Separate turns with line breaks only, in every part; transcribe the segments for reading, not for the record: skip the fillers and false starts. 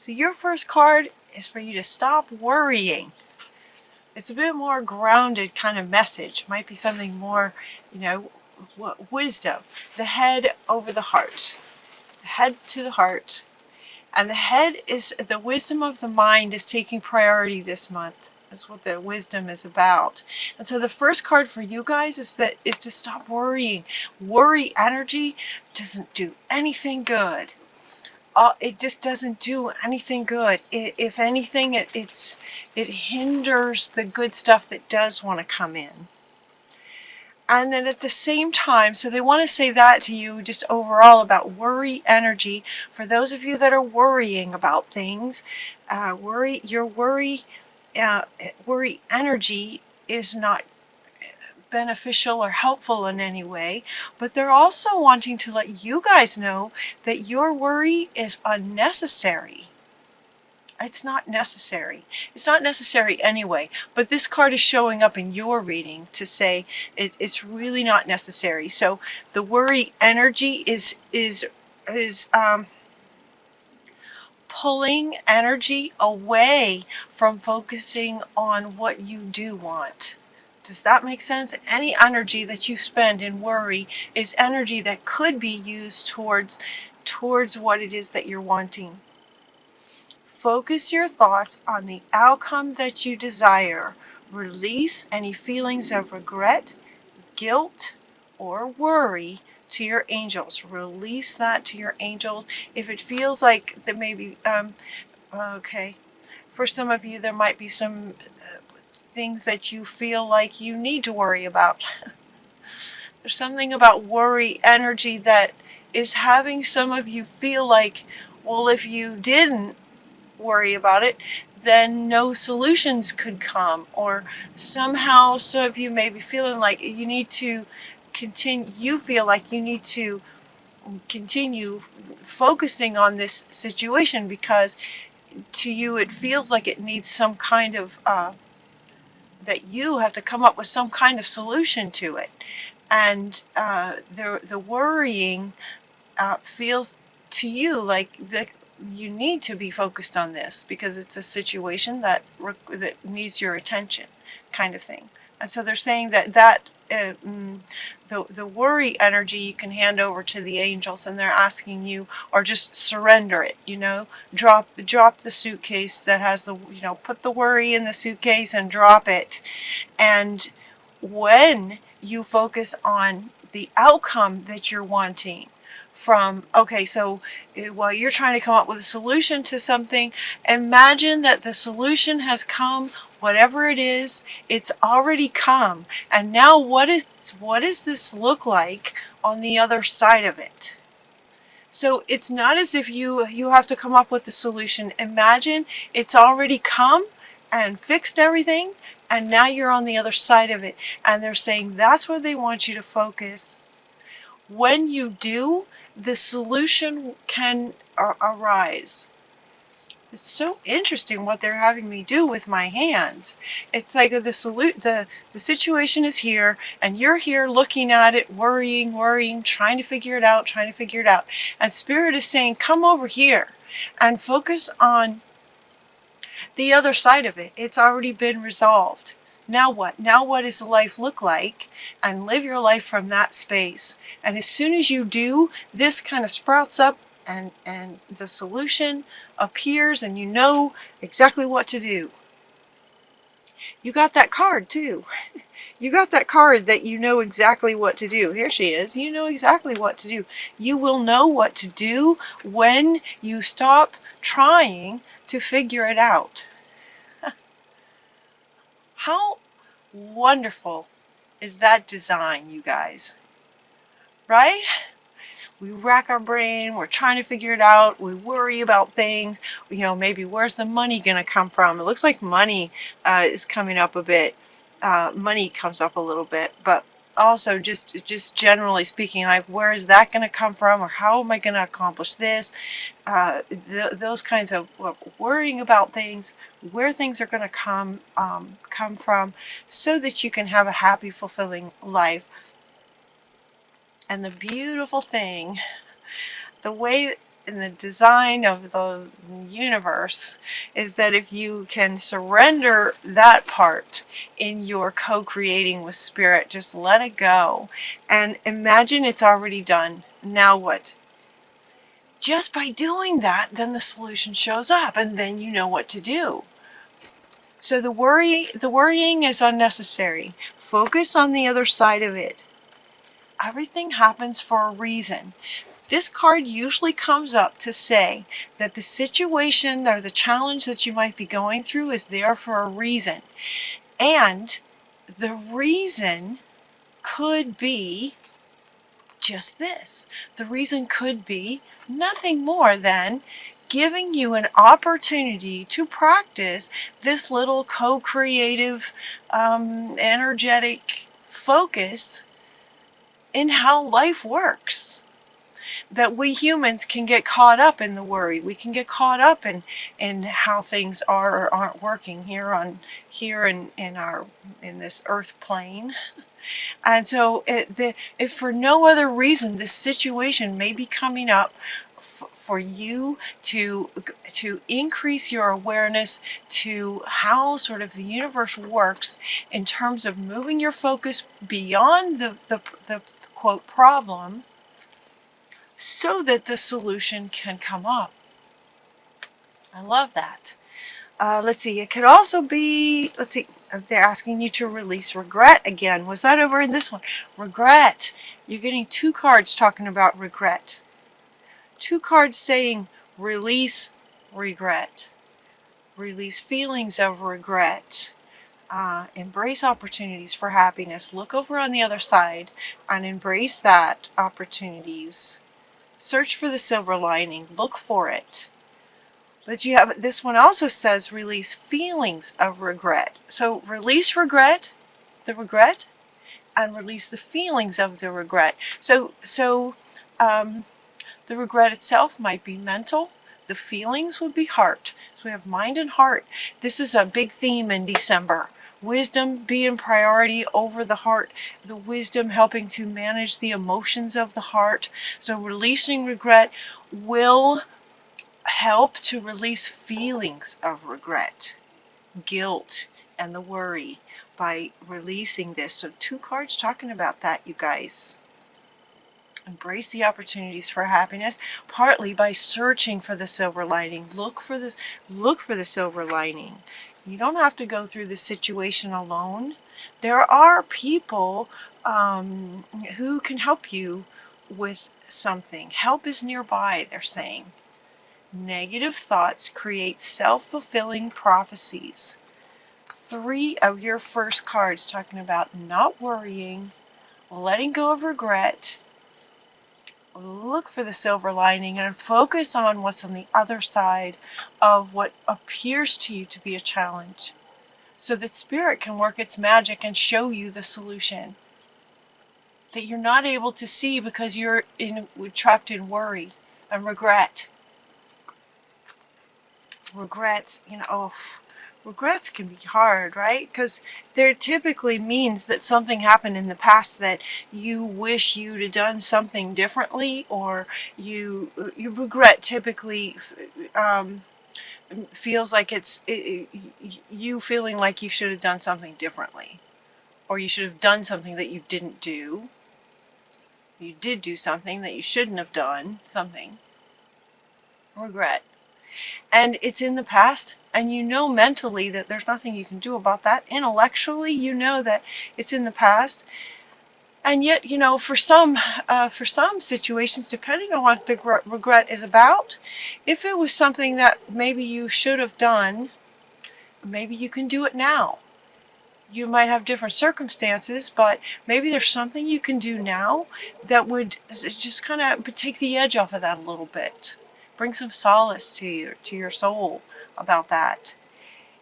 So your first card is for you to stop worrying. It's a bit more grounded kind of message. Might be something more, wisdom. The head over the heart. The head to the heart. And the head is, the wisdom of the mind is taking priority this month. That's what the wisdom is about. And so the first card for you guys is to stop worrying. Worry energy doesn't do anything good. It just doesn't do anything good. If anything, it hinders the good stuff that does want to come in. And then at the same time, so they want to say that to you just overall about worry energy. For those of you that are worrying about things, worry energy is not beneficial or helpful in any way, but they're also wanting to let you guys know that your worry is unnecessary. It's not necessary. It's not necessary anyway, but this card is showing up in your reading to say it's really not necessary. So the worry energy is pulling energy away from focusing on what you do want. Does that make sense? Any energy that you spend in worry is energy that could be used towards what it is that you're wanting. Focus your thoughts on the outcome that you desire. Release any feelings of regret, guilt, or worry to your angels. Release that to your angels. If it feels like that maybe, okay, for some of you there might be some things that you feel like you need to worry about. There's something about worry energy that is having some of you feel like, well, if you didn't worry about it, then no solutions could come, or somehow some of you may be feeling like you need to continue focusing on this situation because to you it feels like it needs some kind of that you have to come up with some kind of solution to it. And the worrying feels to you like you need to be focused on this because it's a situation that needs your attention, kind of thing. And so they're saying that the worry energy you can hand over to the angels, and they're asking you, or just surrender it, drop the suitcase that has the, put the worry in the suitcase and drop it. And when you focus on the outcome that you're wanting from, okay, so while you're trying to come up with a solution to something, imagine that the solution has come. Whatever it is, it's already come. And now what does this look like on the other side of it? So it's not as if you have to come up with the solution. Imagine it's already come and fixed everything, and now you're on the other side of it. And they're saying that's where they want you to focus. When you do, the solution can arise. It's so interesting what they're having me do with my hands. It's like the situation is here, and you're here looking at it, worrying, trying to figure it out. And Spirit is saying, come over here and focus on the other side of it. It's already been resolved. Now what? Now what does life look like? And live your life from that space. And as soon as you do, this kind of sprouts up and the solution appears, and you know exactly what to do. You got that card too. You got that card that you know exactly what to do. Here she is. You know exactly what to do. You will know what to do when you stop trying to figure it out. How wonderful is that design, you guys? Right? We rack our brain, we're trying to figure it out, we worry about things, maybe where's the money going to come from? It looks like money is coming up a bit. Money comes up a little bit, but also just generally speaking, like where is that going to come from, or how am I going to accomplish this? Those kinds of worrying about things, where things are going to come from, so that you can have a happy, fulfilling life. And the beautiful thing, the way in the design of the universe is that if you can surrender that part in your co-creating with spirit, just let it go and imagine it's already done. Now what? Just by doing that, then the solution shows up and then you know what to do. So the worrying is unnecessary. Focus on the other side of it. Everything happens for a reason. This card usually comes up to say that the situation or the challenge that you might be going through is there for a reason. And the reason could be just this. The reason could be nothing more than giving you an opportunity to practice this little co-creative, energetic focus in how life works. That we humans can get caught up in the worry. We can get caught up in how things are or aren't working here in this earth plane. And so if for no other reason this situation may be coming up for you to increase your awareness to how sort of the universe works in terms of moving your focus beyond the quote problem, so that the solution can come up. I love that. Let's see, it could also be, let's see, they're asking you to release regret again. Was that over in this one? Regret. You're getting 2 cards talking about regret. 2 cards saying release regret. Release feelings of regret. Embrace opportunities for happiness. Look over on the other side and embrace that opportunities. Search for the silver lining. Look for it. But you have, this one also says release feelings of regret. So release regret, the regret, and release the feelings of the regret. So the regret itself might be mental. The feelings would be heart. So we have mind and heart. This is a big theme in December. Wisdom being priority over the heart. The wisdom helping to manage the emotions of the heart. So releasing regret will help to release feelings of regret, guilt, and the worry by releasing this. So 2 cards talking about that, you guys. Embrace the opportunities for happiness, partly by searching for the silver lining. Look for the silver lining. You don't have to go through this situation alone. There are people who can help you with something. Help is nearby, they're saying. Negative thoughts create self-fulfilling prophecies. 3 of your first cards talking about not worrying, letting go of regret. Look for the silver lining and focus on what's on the other side of what appears to you to be a challenge, so that spirit can work its magic and show you the solution that you're not able to see because you're trapped in worry and regret. Regrets, regrets can be hard, right? Because there typically means that something happened in the past that you wish you'd have done something differently, or you regret typically feels like it's you feeling like you should have done something differently, or you should have done something that you didn't do. You did do something that you shouldn't have done, something. Regret. And it's in the past, and you know mentally that there's nothing you can do about that. Intellectually, you know that it's in the past. And yet, for some situations, depending on what the regret is about, if it was something that maybe you should have done, maybe you can do it now. You might have different circumstances, but maybe there's something you can do now that would just kind of take the edge off of that a little bit. Bring some solace to your soul about that.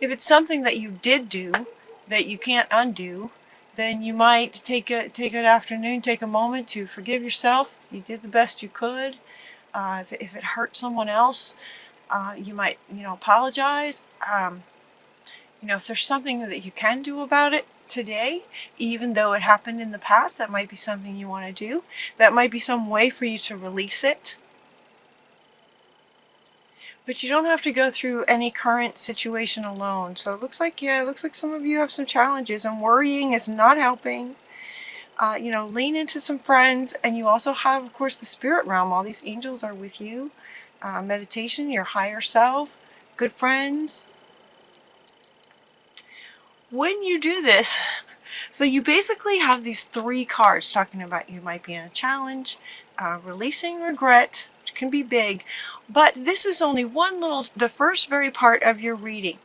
If it's something that you did do that you can't undo, then you might take an afternoon, take a moment to forgive yourself. You did the best you could. If it hurt someone else, you might apologize. If there's something that you can do about it today, even though it happened in the past, that might be something you want to do. That might be some way for you to release it. But you don't have to go through any current situation alone. So it looks like, yeah, it looks like some of you have some challenges, and worrying is not helping. Lean into some friends, and you also have, of course, the spirit realm. All these angels are with you. Meditation, your higher self, good friends. When you do this, so you basically have these 3 cards talking about you might be in a challenge, releasing regret, which can be big, but this is only the first very part of your reading.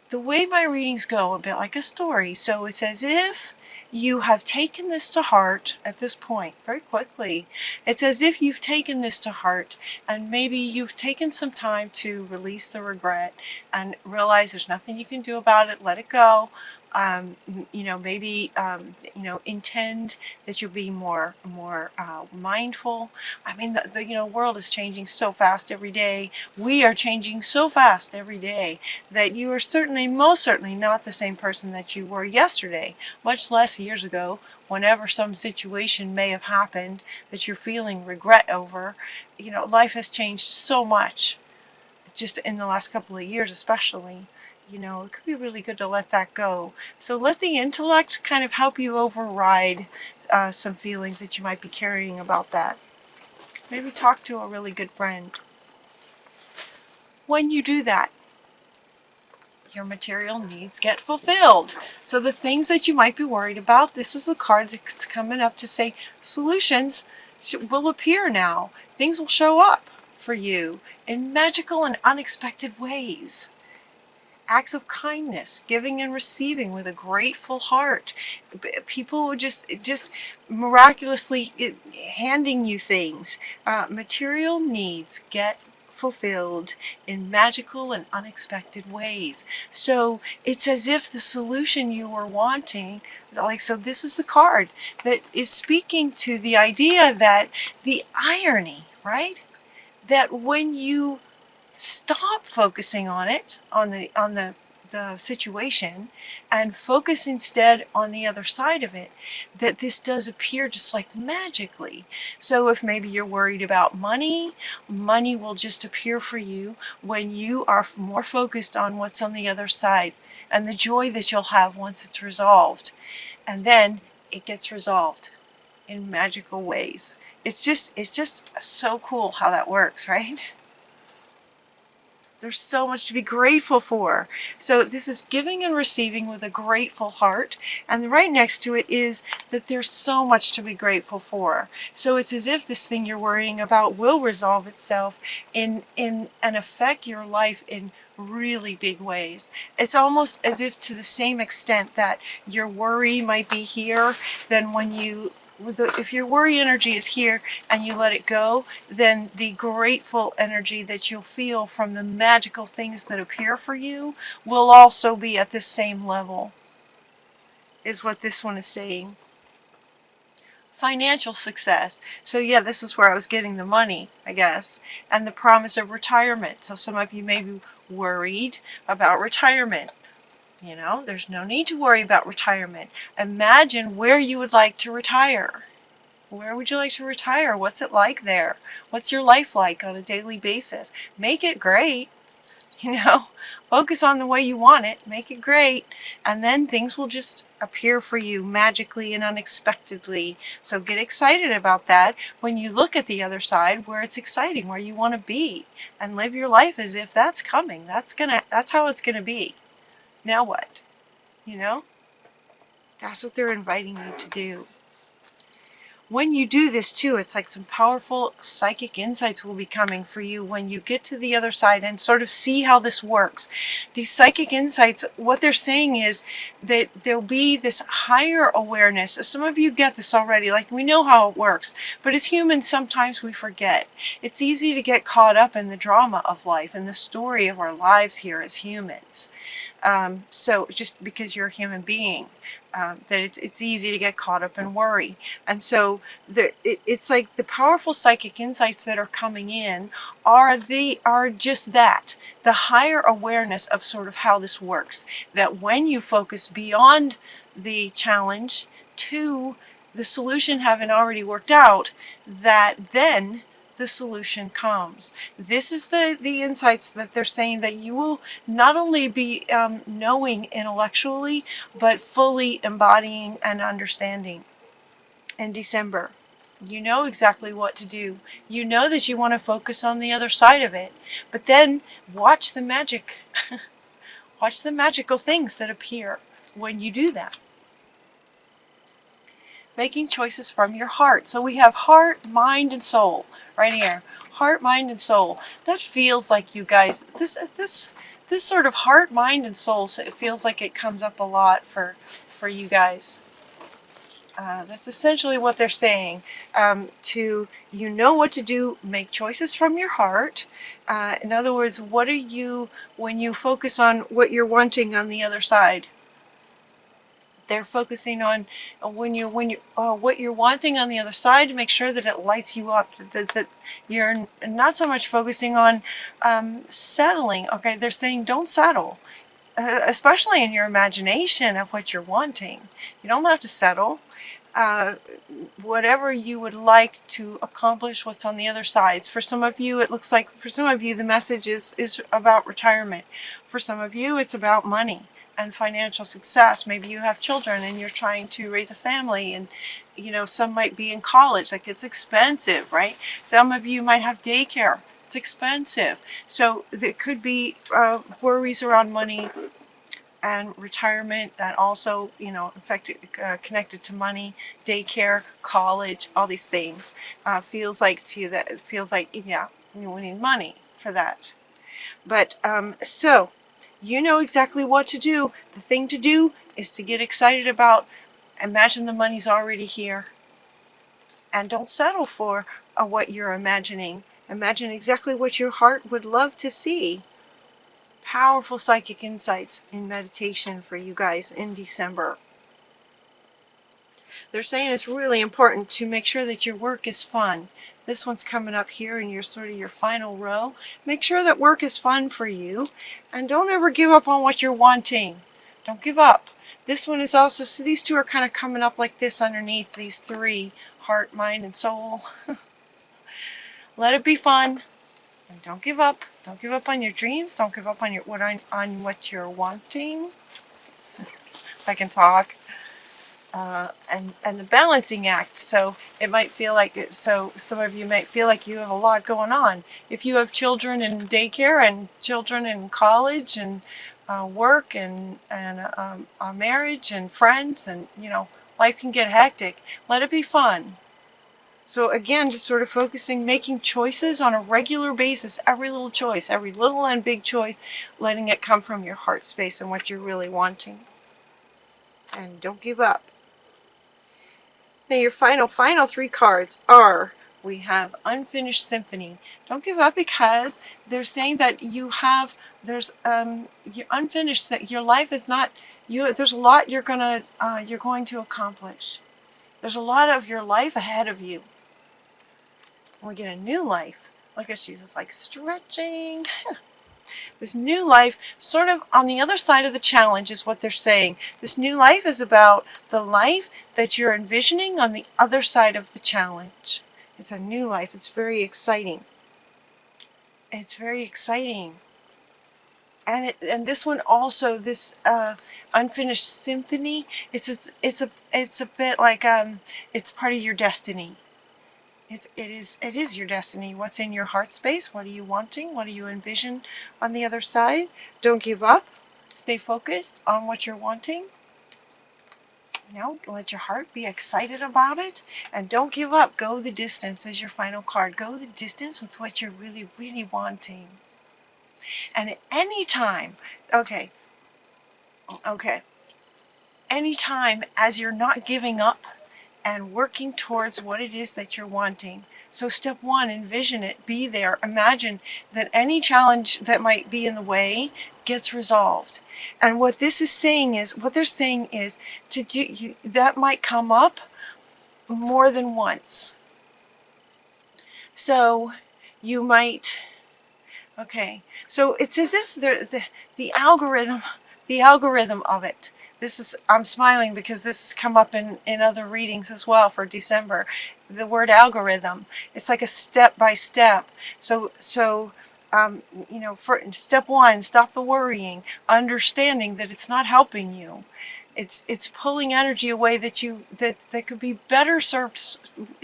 The way my readings go, a bit like a story, so it's as if you have taken this to heart at this point very quickly. It's as if you've taken this to heart, and maybe you've taken some time to release the regret and realize there's nothing you can do about it. Let it go. Maybe intend that you'll be more mindful. I mean, the world is changing so fast every day. We are changing so fast every day that you are most certainly not the same person that you were yesterday, much less years ago, whenever some situation may have happened that you're feeling regret over. Life has changed so much just in the last couple of years, especially. It could be really good to let that go. So let the intellect kind of help you override some feelings that you might be carrying about that. Maybe talk to a really good friend. When you do that, your material needs get fulfilled. So the things that you might be worried about, this is the card that's coming up to say solutions will appear now. Things will show up for you in magical and unexpected ways. Acts of kindness, giving and receiving with a grateful heart. People would just miraculously handing you things. Material needs get fulfilled in magical and unexpected ways. So it's as if the solution you were wanting, so this is the card that is speaking to the idea that the irony, right? That when you stop focusing on it, on the situation, and focus instead on the other side of it, that this does appear just like magically. So if maybe you're worried about money will just appear for you when you are more focused on what's on the other side and the joy that you'll have once it's resolved. And then it gets resolved in magical ways. It's just so cool how that works, right? There's so much to be grateful for. So this is giving and receiving with a grateful heart. And right next to it is that there's so much to be grateful for. So it's as if this thing you're worrying about will resolve itself and affect your life in really big ways. It's almost as if to the same extent that your worry might be here, then if your worry energy is here and you let it go, then the grateful energy that you'll feel from the magical things that appear for you will also be at the same level, is what this one is saying. Financial success. So yeah, this is where I was getting the money, I guess, and the promise of retirement. So some of you may be worried about retirement. There's no need to worry about retirement. Imagine where you would like to retire. Where would you like to retire? What's it like there? What's your life like on a daily basis? Make it great. Focus on the way you want it. Make it great. And then things will just appear for you magically and unexpectedly. So get excited about that when you look at the other side where it's exciting, where you want to be, and live your life as if that's coming. That's how it's going to be. Now what? That's what they're inviting you to do. When you do this too, it's like some powerful psychic insights will be coming for you when you get to the other side and sort of see how this works. These psychic insights, what they're saying is that there'll be this higher awareness. Some of you get this already, like we know how it works, but as humans sometimes we forget. It's easy to get caught up in the drama of life and the story of our lives here as humans. So just because you're a human being, that it's easy to get caught up in worry. And so it's like the powerful psychic insights that are coming in are just that, the higher awareness of sort of how this works. That when you focus beyond the challenge to the solution having already worked out, that then the solution comes. This is the insights that they're saying that you will not only be knowing intellectually, but fully embodying and understanding in December. You know exactly what to do. You know that you want to focus on the other side of it. But then watch the magic. Watch the magical things that appear when you do that. Making choices from your heart. So we have heart, mind, and soul right here. Heart, mind, and soul. That feels like, you guys, this sort of heart, mind, and soul, so it feels like it comes up a lot for you guys. That's essentially what they're saying. You know what to do, make choices from your heart. In other words, what are you, when you focus on what you're wanting on the other side? They're focusing on what you're wanting on the other side, to make sure that it lights you up, that you're not so much focusing on settling. Okay, they're saying don't settle, especially in your imagination of what you're wanting. You don't have to settle. Whatever you would like to accomplish, what's on the other sides. For some of you, it looks like, for some of you, the message is about retirement. For some of you, it's about money and financial success. Maybe you have children and you're trying to raise a family, and some might be in college. Like, it's expensive, right? Some of you might have daycare. It's expensive. So there could be worries around money and retirement that also, connected to money, daycare, college, all these things. Feels like to you that it feels like, yeah, we need money for that. But so you know exactly what to do. The thing to do is to get excited about, imagine the money's already here. And don't settle for what you're imagining. Imagine exactly what your heart would love to see. Powerful psychic insights in meditation for you guys in December. They're saying it's really important to make sure that your work is fun. This one's coming up here in your sort of your final row. Make sure that work is fun for you, and don't ever give up on what you're wanting. Don't give up. This one is also, so these two are kind of coming up like this underneath these three, heart, mind, and soul. Let it be fun. And don't give up. Don't give up on your dreams. Don't give up on what you're wanting. If I can talk. And the balancing act. So it might feel like so some of you might feel like you have a lot going on. If you have children in daycare and children in college and work and a marriage and friends, and life can get hectic. Let it be fun. So again, just sort of focusing, making choices on a regular basis, every little choice, every little and big choice, letting it come from your heart space and what you're really wanting. And don't give up. Now your final three cards are, we have Unfinished Symphony. Don't give up, because they're saying that there's you're unfinished, your life is not, there's a lot you're going to accomplish. There's a lot of your life ahead of you. We get a new life. Look at Jesus, like stretching. This new life, sort of on the other side of the challenge, is what they're saying. This new life is about the life that you're envisioning on the other side of the challenge. It's a new life. It's very exciting. It's very exciting. And this one also, this Unfinished Symphony, it's a bit like it's part of your destiny. It is your destiny. What's in your heart space? What are you wanting? What do you envision on the other side? Don't give up. Stay focused on what you're wanting. Let your heart be excited about it. And don't give up. Go the distance is your final card. Go the distance with what you're really, really wanting. And at any time, okay, anytime as you're not giving up and working towards what it is that you're wanting. So step one, envision it, be there, imagine that any challenge that might be in the way gets resolved. And what they're saying is to do that might come up more than once. So you might, so it's as if the algorithm of it, I'm smiling because this has come up in other readings as well for December. The word algorithm. It's like a step by step. For step one, stop the worrying, understanding that it's not helping you. It's pulling energy away that could be better served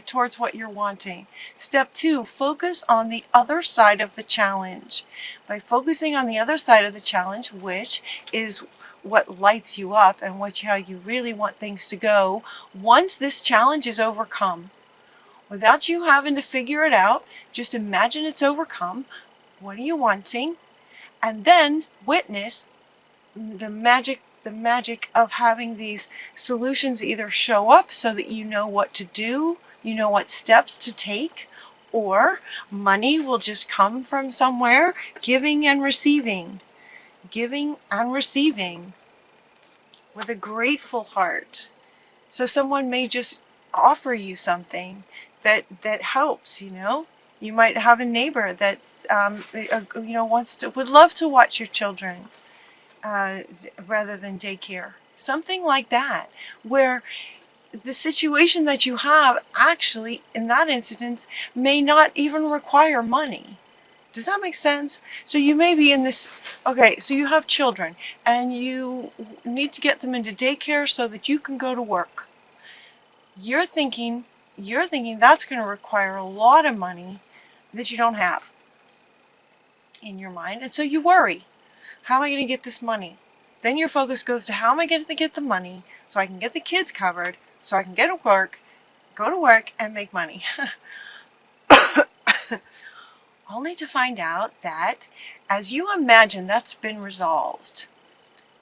towards what you're wanting. Step two, focus on the other side of the challenge. By focusing on the other side of the challenge, which is what lights you up and how you really want things to go, once this challenge is overcome, without you having to figure it out, just imagine it's overcome. What are you wanting? And then witness the magic of having these solutions either show up so that you know what to do, you know what steps to take, or money will just come from somewhere, giving and receiving with a grateful heart. So someone may just offer you something that helps. You might have a neighbor that would love to watch your children rather than daycare. Something like that, where the situation that you have actually, in that instance, may not even require money. Does that make sense? So you may be in this, okay, so you have children and you need to get them into daycare so that you can go to work. You're thinking that's going to require a lot of money that you don't have in your mind. And so you worry, how am I going to get this money? Then your focus goes to how am I going to get the money so I can get the kids covered, so I can go to work and make money. Only to find out that as you imagine that's been resolved,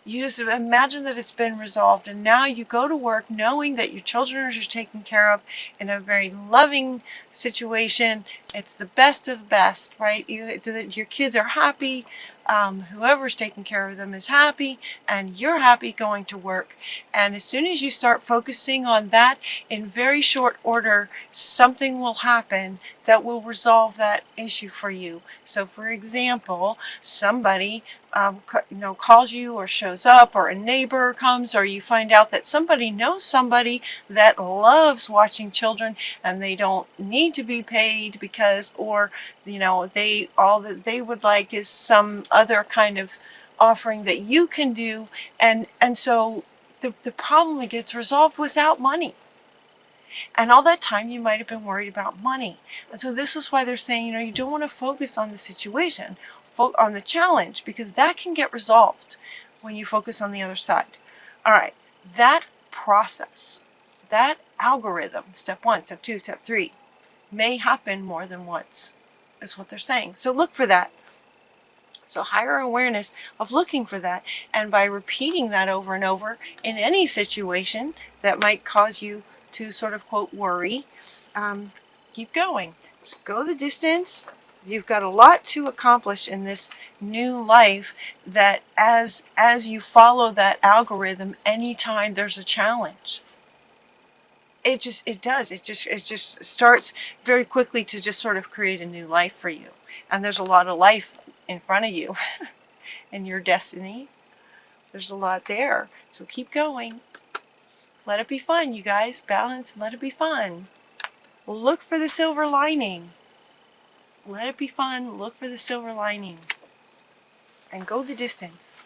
you just imagine that it's been resolved, and now you go to work knowing that your children are taken care of in a very loving situation. It's the best of the best, right? Your kids are happy. Whoever's taking care of them is happy, and you're happy going to work. And as soon as you start focusing on that, in very short order, something will happen that will resolve that issue for you. So, for example, somebody calls you or shows up, or a neighbor comes, or you find out that somebody knows somebody that loves watching children and they don't need to be paid because, or all that they would like is some other kind of offering that you can do, and so the problem gets resolved without money. And all that time you might have been worried about money. And so this is why they're saying, you don't want to focus on the situation, on the challenge, because that can get resolved when you focus on the other side. All right, that process, that algorithm, step one, step two, step three, may happen more than once, is what they're saying. So look for that. So higher awareness of looking for that, and by repeating that over and over in any situation that might cause you to sort of, quote, worry, keep going. Just go the distance. You've got a lot to accomplish in this new life, that as you follow that algorithm, anytime there's a challenge, it just starts very quickly to just sort of create a new life for you. And there's a lot of life in front of you and your destiny. There's a lot there. So keep going. Let it be fun, you guys. Balance and let it be fun. Look for the silver lining. Let it be fun. Look for the silver lining. And go the distance.